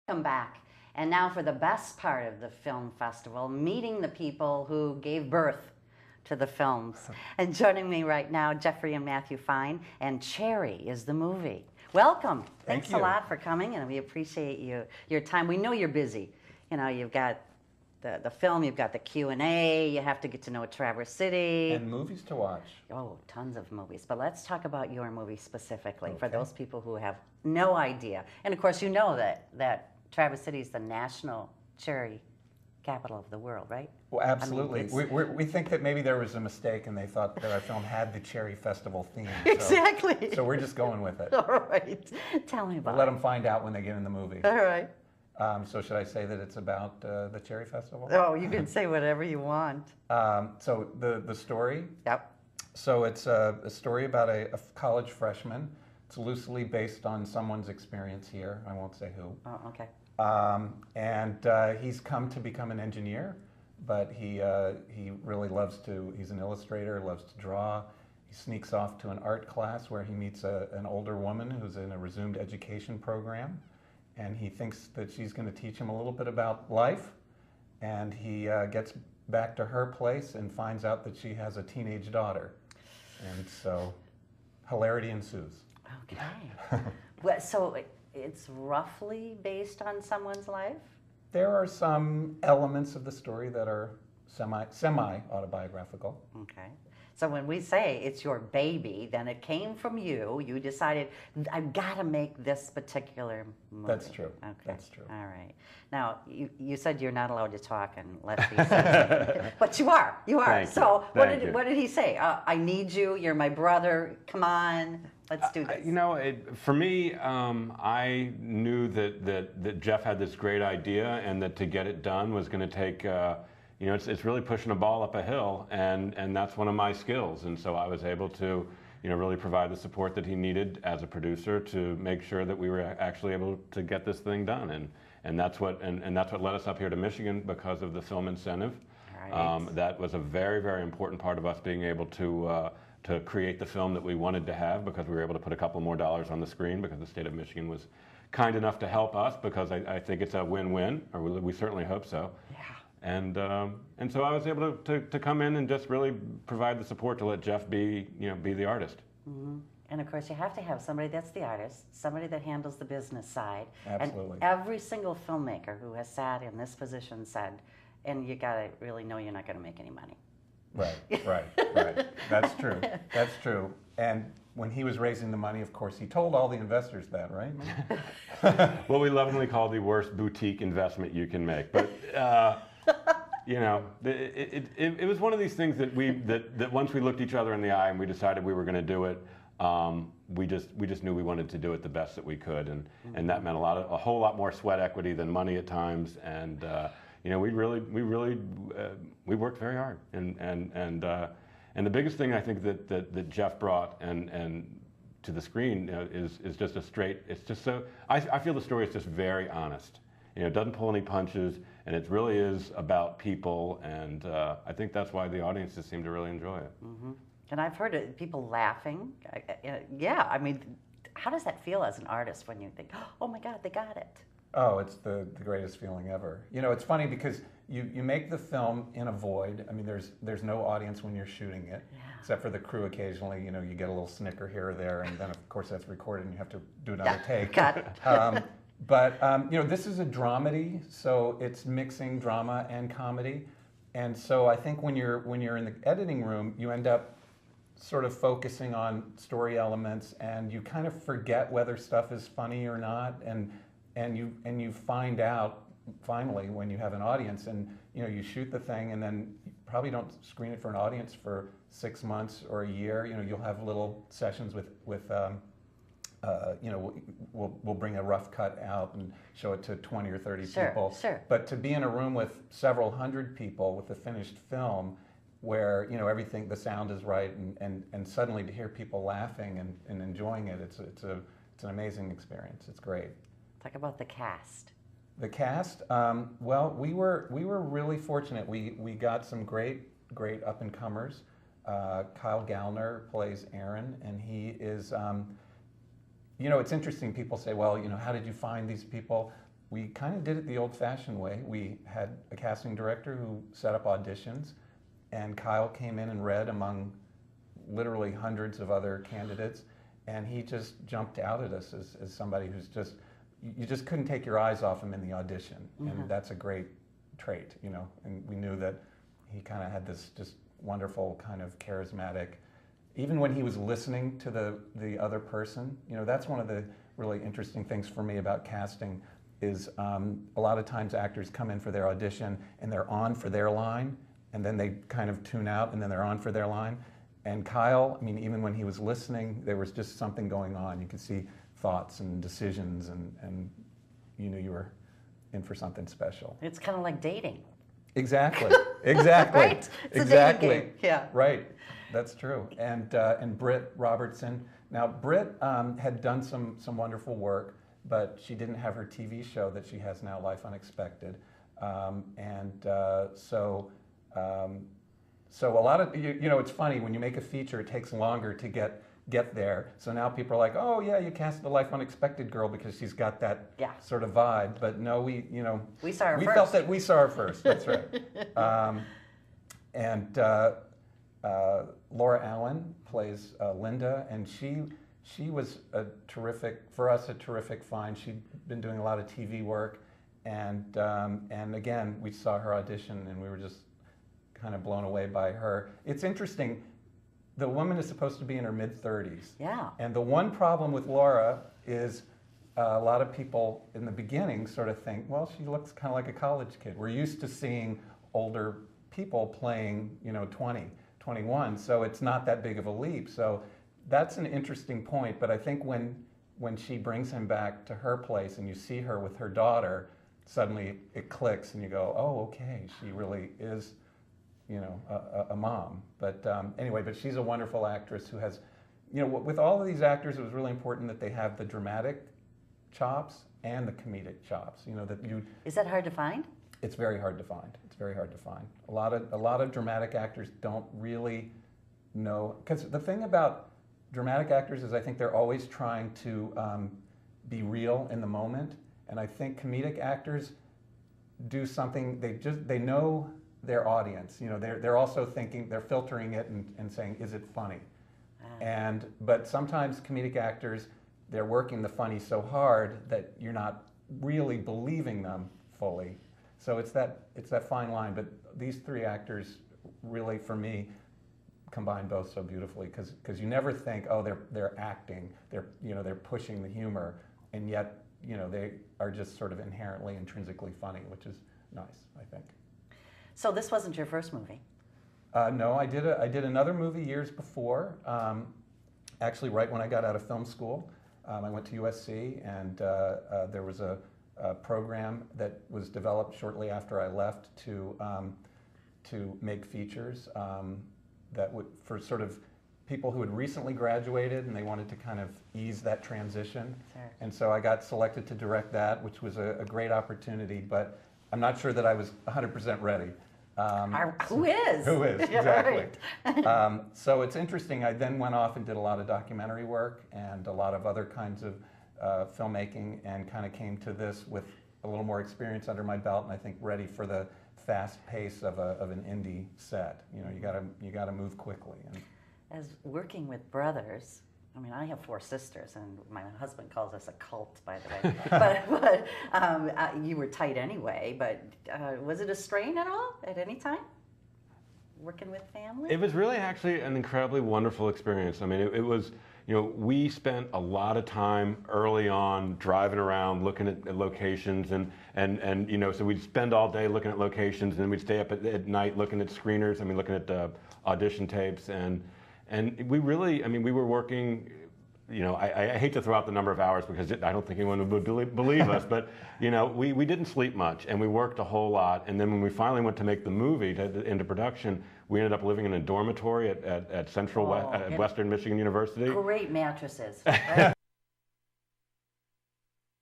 Welcome back. And now for the best part of the film festival, meeting the people who gave birth to the films. And joining me right now, Jeffrey and Matthew Fine, and Cherry is the movie. Welcome. Thanks a lot for coming, and we appreciate your time. We know you're busy. You know, you've got the film, you've got the Q&A, you have to get to know Traverse City. And movies to watch. Oh, tons of movies. But let's talk about your movie specifically for those people who have no idea. And of course, you know that Traverse City is the national cherry capital of the world, right? Well, absolutely. I mean, we think that maybe there was a mistake and they thought that our film had the Cherry Festival theme. Exactly. So we're just going with it. All right. Tell me about We'll let them find out when they get in the movie. All right. So should I say that it's about the Cherry Festival? Oh, you can say whatever you want. So the story? Yep. So it's a story about a college freshman. It's loosely based on someone's experience here. I won't say who. Oh, okay. And he's come to become an engineer, but he really loves to, he's an illustrator, loves to draw. He sneaks off to an art class where he meets an older woman who's in a resumed education program. And he thinks that she's going to teach him a little bit about life. And he gets back to her place and finds out that she has a teenage daughter. And so hilarity ensues. Okay. Well, so it's roughly based on someone's life? There are some elements of the story that are semi-autobiographical. Okay. So when we say it's your baby, then it came from you. You decided, I've got to make this particular movie. That's true. Okay. That's true. All right. Now, you said you're not allowed to talk unless he says but you are. You are. Thank so you. What did he say? I need you. You're my brother. Come on. Let's do this. You know, for me, I knew that Jeff had this great idea and that to get it done was going to take, you know, it's really pushing a ball up a hill, and that's one of my skills. And so I was able to, you know, really provide the support that he needed as a producer to make sure that we were actually able to get this thing done. And that's what led us up here to Michigan because of the film incentive. Right. That was a very, very important part of us being able to create the film that we wanted to have, because we were able to put a couple more dollars on the screen because the state of Michigan was kind enough to help us, because I think it's a win-win, or we certainly hope so. Yeah. And so I was able to come in and just really provide the support to let Jeff be the artist. Mm-hmm. And of course, you have to have somebody that's the artist, somebody that handles the business side. Absolutely. And every single filmmaker who has sat in this position said, and you got to really know you're not going to make any money. Right. That's true. That's true. And when he was raising the money, of course, he told all the investors that, right? What we lovingly call the worst boutique investment you can make. But you know, it was one of these things that once we looked each other in the eye and we decided we were going to do it, we just knew we wanted to do it the best that we could, and that meant a whole lot more sweat equity than money at times. And you know, we worked very hard, and the biggest thing I think that Jeff brought and to the screen is just a straight. It's just so I feel the story is just very honest. You know, it doesn't pull any punches, and it really is about people, and I think that's why the audiences seem to really enjoy it. Mm-hmm. And I've heard people laughing. Yeah, I mean, how does that feel as an artist when you think, oh my God, they got it? Oh, it's the greatest feeling ever. You know, it's funny because you make the film in a void. I mean, there's no audience when you're shooting it, except for the crew occasionally. You know, you get a little snicker here or there, and then of course that's recorded and you have to do another take. Got it. But you know, this is a dramedy, so it's mixing drama and comedy. And so I think when you're in the editing room, you end up sort of focusing on story elements, and you kind of forget whether stuff is funny or not, and you find out finally when you have an audience, and you know, you shoot the thing and then you probably don't screen it for an audience for 6 months or a year. You know, you'll have little sessions with you know, we'll bring a rough cut out and show it to 20 or 30 people. Sure. But to be in a room with several hundred people with a finished film, where you know everything, the sound is right, and suddenly to hear people laughing and enjoying it, it's an amazing experience. It's great. Talk about the cast. The cast, well, we were really fortunate. We got some great up and comers. Kyle Gallner plays Aaron, and he is, you know, it's interesting. People say, well, you know, how did you find these people? we kind of did it the old-fashioned way. We had a casting director who set up auditions, and Kyle came in and read among literally hundreds of other candidates, and he just jumped out at us as somebody who's just, you just couldn't take your eyes off him in the audition, and that's a great trait, you know, and we knew that he kind of had this just wonderful kind of charismatic, even when he was listening to the other person, you know, that's one of the really interesting things for me about casting is a lot of times actors come in for their audition and they're on for their line, and then they kind of tune out and then they're on for their line. And Kyle, I mean, even when he was listening, there was just something going on. You could see thoughts and decisions, and you knew you were in for something special. It's kind of like dating. Exactly. Exactly. Right? It's exactly. a dating game. Yeah. Right. That's true. And Britt Robertson. Now, Britt had done some wonderful work, but she didn't have her TV show that she has now, Life Unexpected. So a lot of, you know, it's funny, when you make a feature, it takes longer to get there. So now people are like, oh yeah, you cast the Life Unexpected girl because she's got that sort of vibe. But no, we saw her first. Felt that we saw her first. That's right. Laura Allen plays Linda, and she was a terrific find. She'd been doing a lot of TV work, and again, we saw her audition, and we were just kind of blown away by her. It's interesting. The woman is supposed to be in her mid-30s. Yeah. And the one problem with Laura is a lot of people in the beginning sort of think, well, she looks kind of like a college kid. We're used to seeing older people playing, you know, 20, 21, so it's not that big of a leap. So that's an interesting point, but I think when she brings him back to her place and you see her with her daughter, suddenly it clicks and you go, oh, okay, she really is, you know, a mom. But anyway, but she's a wonderful actress who has, you know, with all of these actors, it was really important that they have the dramatic chops and the comedic chops. You know, that you. Is that hard to find? It's very hard to find. It's very hard to find. A lot of dramatic actors don't really know, because the thing about dramatic actors is I think they're always trying to be real in the moment, and I think comedic actors do something, they know their audience. You know, they're also thinking, they're filtering it and saying, is it funny? But sometimes comedic actors, they're working the funny so hard that you're not really believing them fully. So it's that fine line. But these three actors really, for me, combine both so beautifully, because you never think, oh, they're acting, they're pushing the humor, and yet, you know, they are just sort of inherently, intrinsically funny, which is nice, I think. So this wasn't your first movie? No, I did another movie years before. Actually, right when I got out of film school, I went to USC, and there was a program that was developed shortly after I left to make features that would, for sort of people who had recently graduated and they wanted to kind of ease that transition. Sure. And so I got selected to direct that, which was a great opportunity, but I'm not sure that I was 100% ready. Who is? Who is, exactly. Right. So it's interesting, I then went off and did a lot of documentary work and a lot of other kinds of filmmaking, and kind of came to this with a little more experience under my belt, and I think ready for the fast pace of an indie set. You know, you gotta move quickly. And as working with brothers, I mean, I have 4 sisters, and my husband calls us a cult, by the way. but you were tight anyway. But was it a strain at all at any time, working with family? It was really actually an incredibly wonderful experience. I mean, it was, you know, we spent a lot of time early on driving around, looking at locations, and you know, so we'd spend all day looking at locations, and then we'd stay up at night looking at screeners. I mean, looking at audition tapes, and we really, I mean, we were working, you know, I hate to throw out the number of hours because I don't think anyone would believe us, but, you know, we didn't sleep much, and we worked a whole lot. And then when we finally went to make the movie into production, we ended up living in a dormitory at Western Michigan University. Great mattresses, right?